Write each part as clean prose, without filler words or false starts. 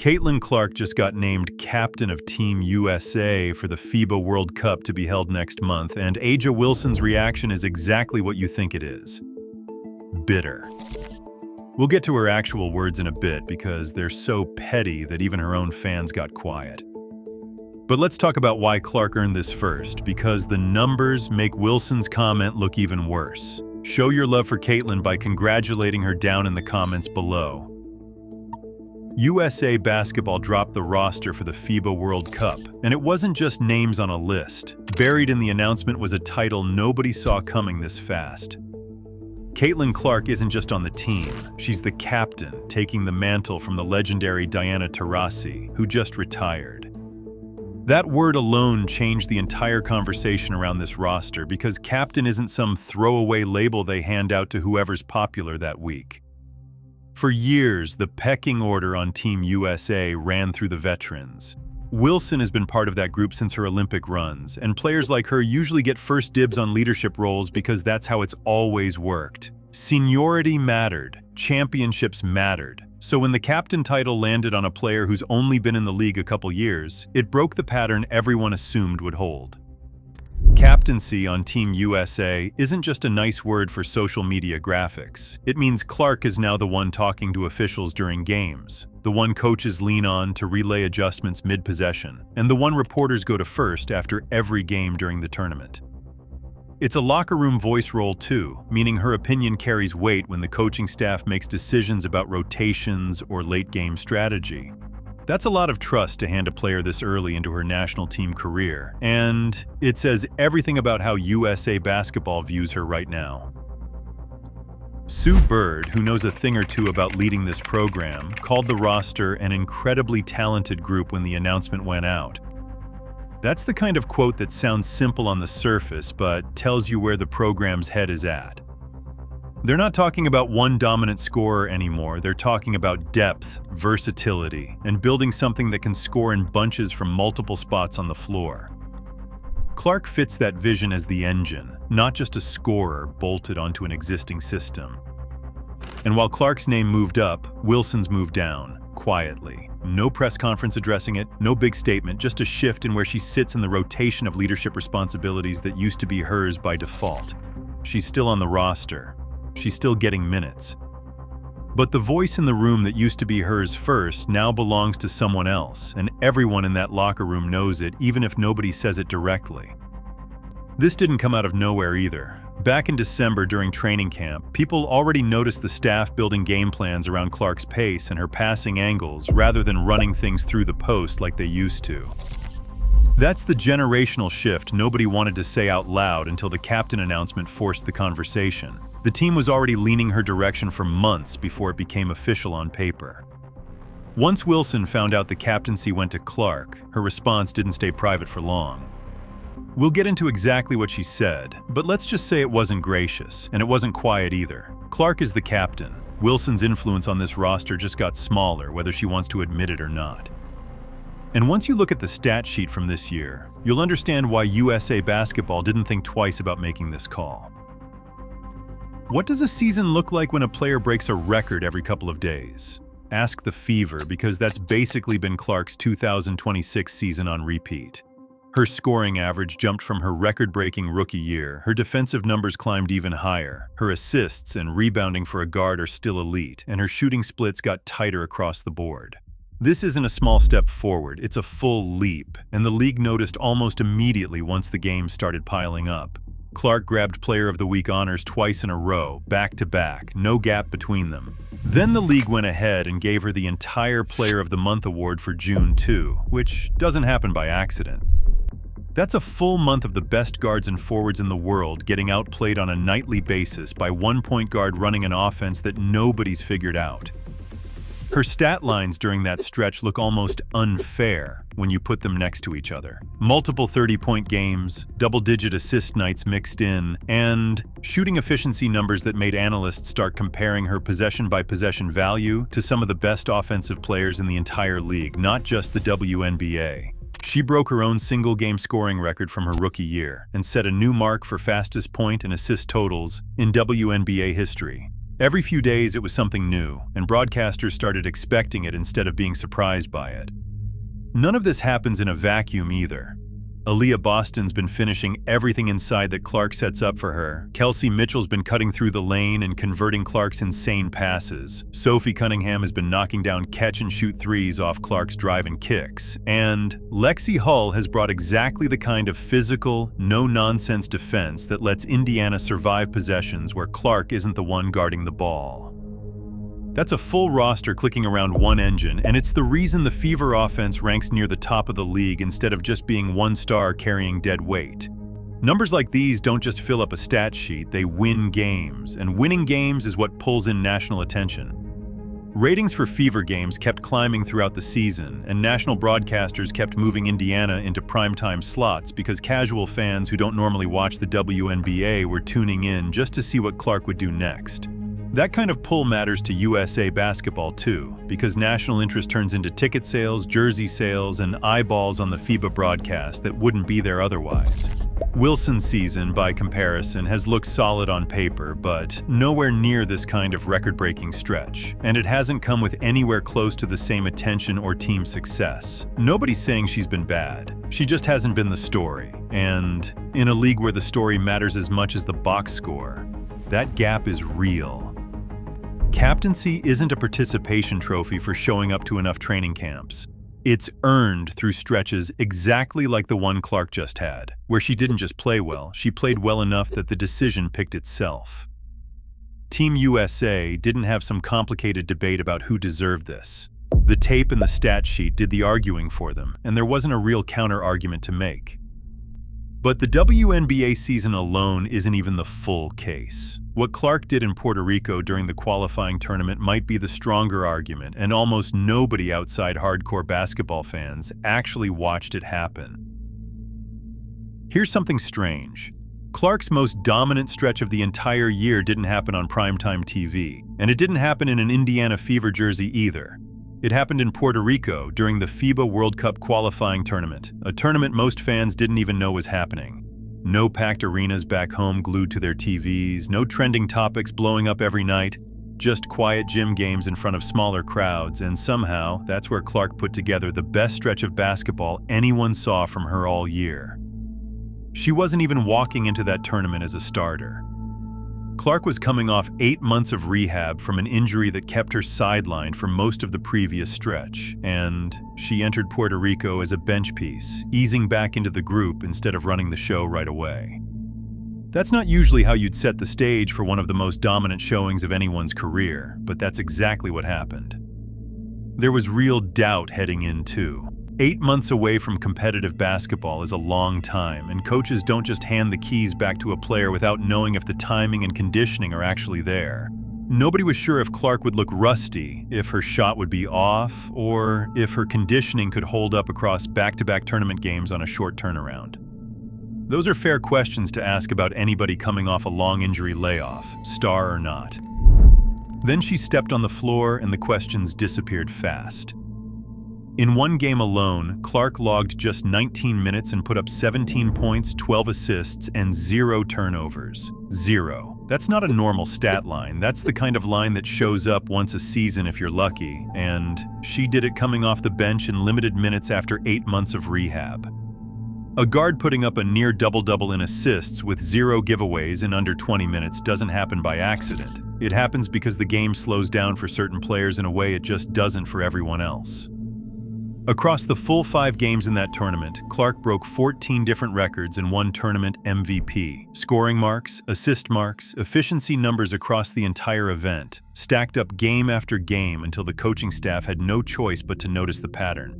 Caitlyn Clark just got named captain of Team USA for the FIBA World Cup to be held next month, and A'ja Wilson's reaction is exactly what you think it is. Bitter. We'll get to her actual words in a bit because they're so petty that even her own fans got quiet. But let's talk about why Clark earned this first, because the numbers make Wilson's comment look even worse. Show your love for Caitlyn by congratulating her down in the comments below. USA Basketball dropped the roster for the FIBA World Cup, and it wasn't just names on a list. Buried in the announcement was a title nobody saw coming this fast. Caitlyn Clark isn't just on the team, she's the captain, taking the mantle from the legendary Diana Taurasi, who just retired. That word alone changed the entire conversation around this roster because captain isn't some throwaway label they hand out to whoever's popular that week. For years, the pecking order on Team USA ran through the veterans. Wilson has been part of that group since her Olympic runs, and players like her usually get first dibs on leadership roles because that's how it's always worked. Seniority mattered, championships mattered. So when the captain title landed on a player who's only been in the league a couple years, it broke the pattern everyone assumed would hold. Captaincy on Team USA isn't just a nice word for social media graphics. It means Clark is now the one talking to officials during games, the one coaches lean on to relay adjustments mid-possession, and the one reporters go to first after every game during the tournament. It's a locker room voice role too, meaning her opinion carries weight when the coaching staff makes decisions about rotations or late-game strategy. That's a lot of trust to hand a player this early into her national team career, and it says everything about how USA Basketball views her right now. Sue Bird, who knows a thing or two about leading this program, called the roster an incredibly talented group when the announcement went out. That's the kind of quote that sounds simple on the surface, but tells you where the program's head is at. They're not talking about one dominant scorer anymore, they're talking about depth, versatility, and building something that can score in bunches from multiple spots on the floor. Clark fits that vision as the engine, not just a scorer bolted onto an existing system. And while Clark's name moved up, Wilson's moved down, quietly. No press conference addressing it, no big statement, just a shift in where she sits in the rotation of leadership responsibilities that used to be hers by default. She's still on the roster. She's still getting minutes. But the voice in the room that used to be hers first now belongs to someone else, and everyone in that locker room knows it, even if nobody says it directly. This didn't come out of nowhere either. Back in December during training camp, people already noticed the staff building game plans around Clark's pace and her passing angles rather than running things through the post like they used to. That's the generational shift nobody wanted to say out loud until the captain announcement forced the conversation. The team was already leaning her direction for months before it became official on paper. Once Wilson found out the captaincy went to Clark, her response didn't stay private for long. We'll get into exactly what she said, but let's just say it wasn't gracious, and it wasn't quiet either. Clark is the captain. Wilson's influence on this roster just got smaller, whether she wants to admit it or not. And once you look at the stat sheet from this year, you'll understand why USA Basketball didn't think twice about making this call. What does a season look like when a player breaks a record every couple of days? Ask the Fever, because that's basically been Clark's 2026 season on repeat. Her scoring average jumped from her record-breaking rookie year, her defensive numbers climbed even higher, her assists and rebounding for a guard are still elite, and her shooting splits got tighter across the board. This isn't a small step forward, it's a full leap, and the league noticed almost immediately once the games started piling up. Clark grabbed Player of the Week honors twice in a row, back-to-back, no gap between them. Then the league went ahead and gave her the entire Player of the Month award for June too, which doesn't happen by accident. That's a full month of the best guards and forwards in the world getting outplayed on a nightly basis by one point guard running an offense that nobody's figured out. Her stat lines during that stretch look almost unfair when you put them next to each other. Multiple 30-point games, double-digit assist nights mixed in, and shooting efficiency numbers that made analysts start comparing her possession-by-possession value to some of the best offensive players in the entire league, not just the WNBA. She broke her own single-game scoring record from her rookie year and set a new mark for fastest point and assist totals in WNBA history. Every few days it was something new, and broadcasters started expecting it instead of being surprised by it. None of this happens in a vacuum either. Aaliyah Boston's been finishing everything inside that Clark sets up for her. Kelsey Mitchell's been cutting through the lane and converting Clark's insane passes. Sophie Cunningham has been knocking down catch-and-shoot threes off Clark's drive and kicks. And Lexi Hull has brought exactly the kind of physical, no-nonsense defense that lets Indiana survive possessions where Clark isn't the one guarding the ball. That's a full roster clicking around one engine, and it's the reason the Fever offense ranks near the top of the league instead of just being one star carrying dead weight. Numbers like these don't just fill up a stat sheet, they win games, and winning games is what pulls in national attention. Ratings for Fever games kept climbing throughout the season, and national broadcasters kept moving Indiana into primetime slots because casual fans who don't normally watch the WNBA were tuning in just to see what Clark would do next. That kind of pull matters to USA basketball too, because national interest turns into ticket sales, jersey sales, and eyeballs on the FIBA broadcast that wouldn't be there otherwise. Wilson's season, by comparison, has looked solid on paper, but nowhere near this kind of record-breaking stretch, and it hasn't come with anywhere close to the same attention or team success. Nobody's saying she's been bad. She just hasn't been the story, and in a league where the story matters as much as the box score, that gap is real. Captaincy isn't a participation trophy for showing up to enough training camps. It's earned through stretches exactly like the one Clark just had, where she didn't just play well, she played well enough that the decision picked itself. Team USA didn't have some complicated debate about who deserved this. The tape and the stat sheet did the arguing for them, and there wasn't a real counter-argument to make. But the WNBA season alone isn't even the full case. What Clark did in Puerto Rico during the qualifying tournament might be the stronger argument, and almost nobody outside hardcore basketball fans actually watched it happen. Here's something strange. Clark's most dominant stretch of the entire year didn't happen on primetime TV, and it didn't happen in an Indiana Fever jersey either. It happened in Puerto Rico during the FIBA World Cup qualifying tournament, a tournament most fans didn't even know was happening. No packed arenas back home glued to their TVs, no trending topics blowing up every night, just quiet gym games in front of smaller crowds, and somehow that's where Clark put together the best stretch of basketball anyone saw from her all year. She wasn't even walking into that tournament as a starter. Clark was coming off 8 months of rehab from an injury that kept her sidelined for most of the previous stretch, and she entered Puerto Rico as a bench piece, easing back into the group instead of running the show right away. That's not usually how you'd set the stage for one of the most dominant showings of anyone's career, but that's exactly what happened. There was real doubt heading in too. 8 months away from competitive basketball is a long time, and coaches don't just hand the keys back to a player without knowing if the timing and conditioning are actually there. Nobody was sure if Clark would look rusty, if her shot would be off, or if her conditioning could hold up across back-to-back tournament games on a short turnaround. Those are fair questions to ask about anybody coming off a long injury layoff, star or not. Then she stepped on the floor and the questions disappeared fast. In one game alone, Clark logged just 19 minutes and put up 17 points, 12 assists, and 0 turnovers. 0. That's not a normal stat line. That's the kind of line that shows up once a season if you're lucky, and she did it coming off the bench in limited minutes after 8 months of rehab. A guard putting up a near double-double in assists with 0 giveaways in under 20 minutes doesn't happen by accident. It happens because the game slows down for certain players in a way it just doesn't for everyone else. Across the full 5 games in that tournament, Clark broke 14 different records and won tournament MVP. Scoring marks, assist marks, efficiency numbers across the entire event, stacked up game after game until the coaching staff had no choice but to notice the pattern.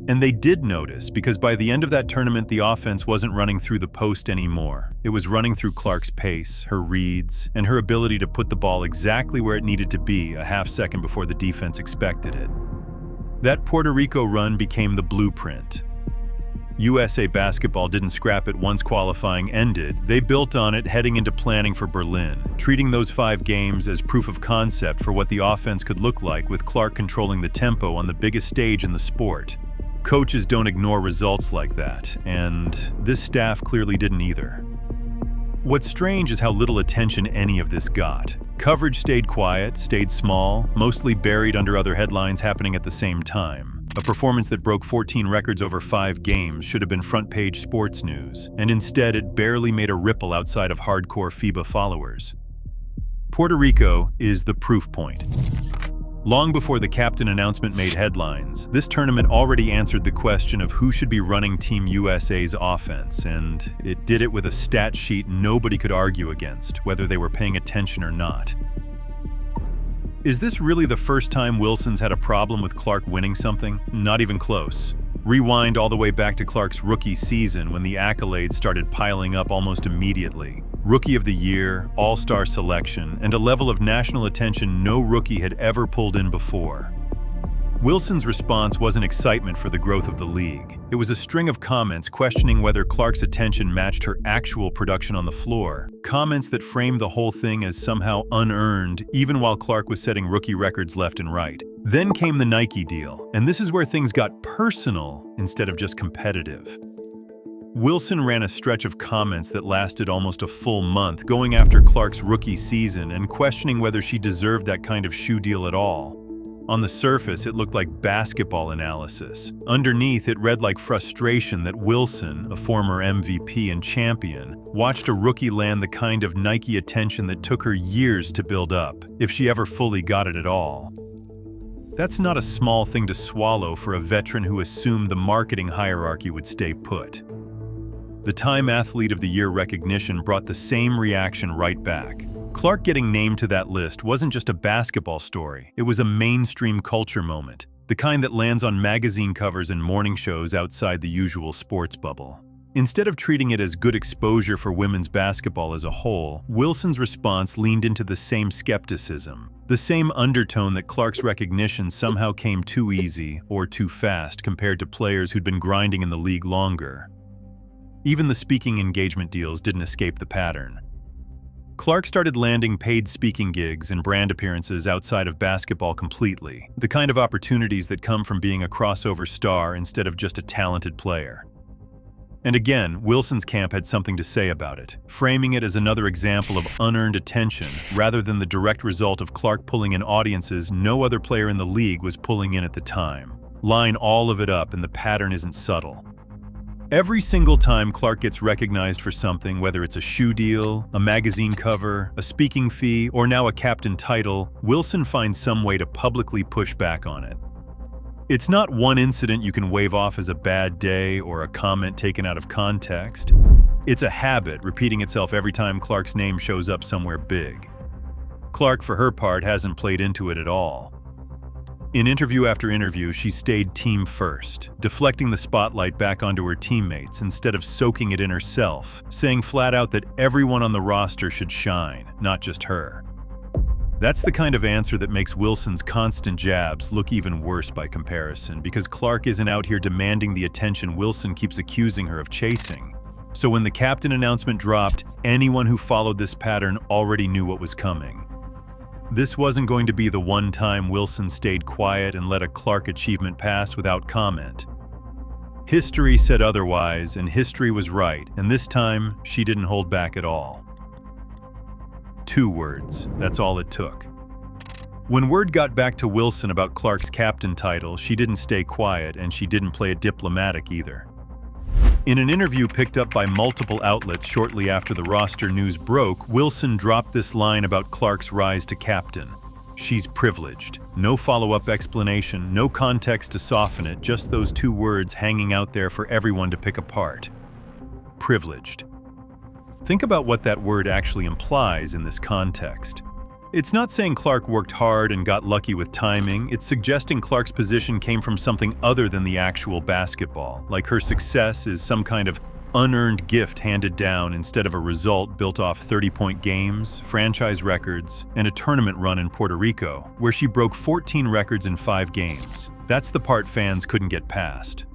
And they did notice, because by the end of that tournament, the offense wasn't running through the post anymore. It was running through Clark's pace, her reads, and her ability to put the ball exactly where it needed to be a half second before the defense expected it. That Puerto Rico run became the blueprint. USA basketball didn't scrap it once qualifying ended. They built on it heading into planning for Berlin, treating those 5 games as proof of concept for what the offense could look like with Clark controlling the tempo on the biggest stage in the sport. Coaches don't ignore results like that, and this staff clearly didn't either. What's strange is how little attention any of this got. Coverage stayed quiet, stayed small, mostly buried under other headlines happening at the same time. A performance that broke 14 records over 5 games should have been front-page sports news, and instead it barely made a ripple outside of hardcore FIBA followers. Puerto Rico is the proof point. Long before the captain announcement made headlines, this tournament already answered the question of who should be running Team USA's offense, and it did it with a stat sheet nobody could argue against, whether they were paying attention or not. Is this really the first time Wilson's had a problem with Clark winning something? Not even close. Rewind all the way back to Clark's rookie season when the accolades started piling up almost immediately. Rookie of the Year, All-Star selection, and a level of national attention no rookie had ever pulled in before. Wilson's response wasn't excitement for the growth of the league. It was a string of comments questioning whether Clark's attention matched her actual production on the floor. Comments that framed the whole thing as somehow unearned, even while Clark was setting rookie records left and right. Then came the Nike deal, and this is where things got personal instead of just competitive. Wilson ran a stretch of comments that lasted almost a full month, going after Clark's rookie season and questioning whether she deserved that kind of shoe deal at all. On the surface, it looked like basketball analysis. Underneath, it read like frustration that Wilson, a former MVP and champion, watched a rookie land the kind of Nike attention that took her years to build up, if she ever fully got it at all. That's not a small thing to swallow for a veteran who assumed the marketing hierarchy would stay put. The Time Athlete of the Year recognition brought the same reaction right back. Clark getting named to that list wasn't just a basketball story, it was a mainstream culture moment, the kind that lands on magazine covers and morning shows outside the usual sports bubble. Instead of treating it as good exposure for women's basketball as a whole, Wilson's response leaned into the same skepticism, the same undertone that Clark's recognition somehow came too easy or too fast compared to players who'd been grinding in the league longer. Even the speaking engagement deals didn't escape the pattern. Clark started landing paid speaking gigs and brand appearances outside of basketball completely, the kind of opportunities that come from being a crossover star instead of just a talented player. And again, Wilson's camp had something to say about it, framing it as another example of unearned attention rather than the direct result of Clark pulling in audiences no other player in the league was pulling in at the time. Line all of it up and the pattern isn't subtle. Every single time Clark gets recognized for something, whether it's a shoe deal, a magazine cover, a speaking fee, or now a captain title, Wilson finds some way to publicly push back on it. It's not one incident you can wave off as a bad day or a comment taken out of context. It's a habit repeating itself every time Clark's name shows up somewhere big. Clark, for her part, hasn't played into it at all. In interview after interview, she stayed team first, deflecting the spotlight back onto her teammates instead of soaking it in herself, saying flat out that everyone on the roster should shine, not just her. That's the kind of answer that makes Wilson's constant jabs look even worse by comparison, because Clark isn't out here demanding the attention Wilson keeps accusing her of chasing. So when the captain announcement dropped, anyone who followed this pattern already knew what was coming. This wasn't going to be the one time Wilson stayed quiet and let a Clark achievement pass without comment. History said otherwise, and history was right, and this time, she didn't hold back at all. 2 words, that's all it took. When word got back to Wilson about Clark's captain title, she didn't stay quiet, and she didn't play it diplomatic either. In an interview picked up by multiple outlets shortly after the roster news broke, Wilson dropped this line about Clark's rise to captain. She's privileged. No follow-up explanation, no context to soften it, just those 2 words hanging out there for everyone to pick apart. Privileged. Think about what that word actually implies in this context. It's not saying Clark worked hard and got lucky with timing, it's suggesting Clark's position came from something other than the actual basketball, like her success is some kind of unearned gift handed down instead of a result built off 30-point games, franchise records, and a tournament run in Puerto Rico, where she broke 14 records in 5 games. That's the part fans couldn't get past.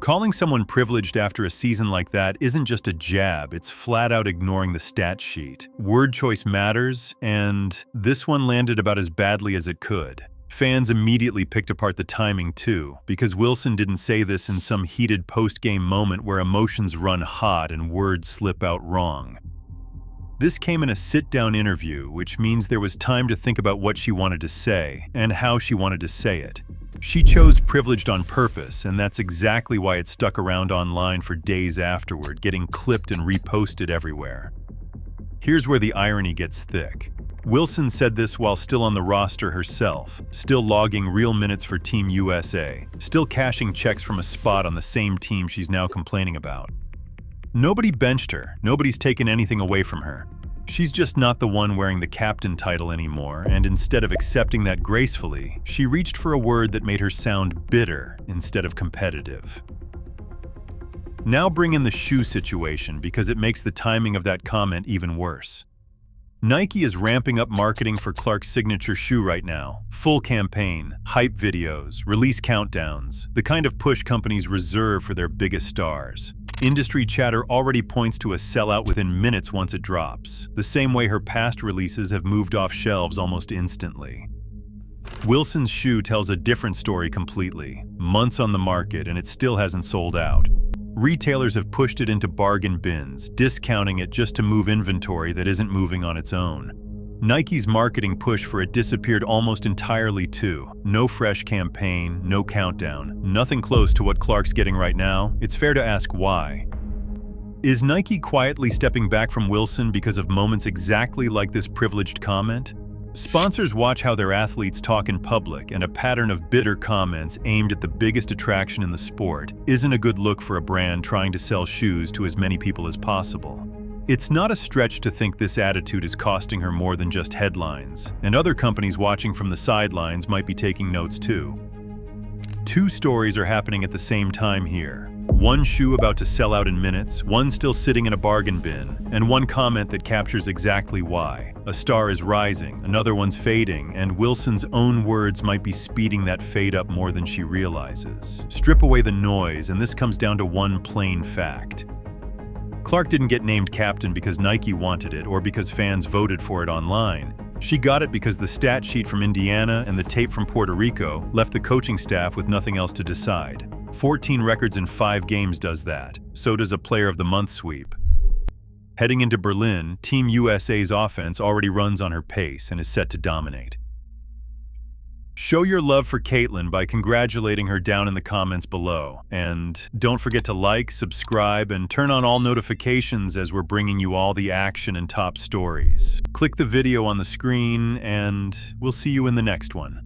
Calling someone privileged after a season like that isn't just a jab, it's flat out ignoring the stat sheet. Word choice matters, and this one landed about as badly as it could. Fans immediately picked apart the timing too, because Wilson didn't say this in some heated post-game moment where emotions run hot and words slip out wrong. This came in a sit-down interview, which means there was time to think about what she wanted to say and how she wanted to say it. She chose privileged on purpose, and that's exactly why it stuck around online for days afterward, getting clipped and reposted everywhere. Here's where the irony gets thick. Wilson said this while still on the roster herself, still logging real minutes for Team USA, still cashing checks from a spot on the same team she's now complaining about. Nobody benched her, nobody's taken anything away from her. She's just not the one wearing the captain title anymore, and instead of accepting that gracefully, she reached for a word that made her sound bitter instead of competitive. Now bring in the shoe situation because it makes the timing of that comment even worse. Nike is ramping up marketing for Clark's signature shoe right now. Full campaign, hype videos, release countdowns, the kind of push companies reserve for their biggest stars. Industry chatter already points to a sellout within minutes once it drops, the same way her past releases have moved off shelves almost instantly. Wilson's shoe tells a different story completely. Months on the market and it still hasn't sold out. Retailers have pushed it into bargain bins, discounting it just to move inventory that isn't moving on its own. Nike's marketing push for it disappeared almost entirely too. No fresh campaign, no countdown, nothing close to what Clark's getting right now. It's fair to ask why. Is Nike quietly stepping back from Wilson because of moments exactly like this privileged comment? Sponsors watch how their athletes talk in public, and a pattern of bitter comments aimed at the biggest attraction in the sport isn't a good look for a brand trying to sell shoes to as many people as possible. It's not a stretch to think this attitude is costing her more than just headlines, and other companies watching from the sidelines might be taking notes too. Two stories are happening at the same time here. One shoe about to sell out in minutes, one still sitting in a bargain bin, and one comment that captures exactly why. A star is rising, another one's fading, and Wilson's own words might be speeding that fade up more than she realizes. Strip away the noise, and this comes down to one plain fact. Clark didn't get named captain because Nike wanted it or because fans voted for it online. She got it because the stat sheet from Indiana and the tape from Puerto Rico left the coaching staff with nothing else to decide. 14 records in 5 games does that. So does a Player of the Month sweep. Heading into Berlin, Team USA's offense already runs on her pace and is set to dominate. Show your love for Caitlyn by congratulating her down in the comments below. And don't forget to like, subscribe, and turn on all notifications as we're bringing you all the action and top stories. Click the video on the screen, and we'll see you in the next one.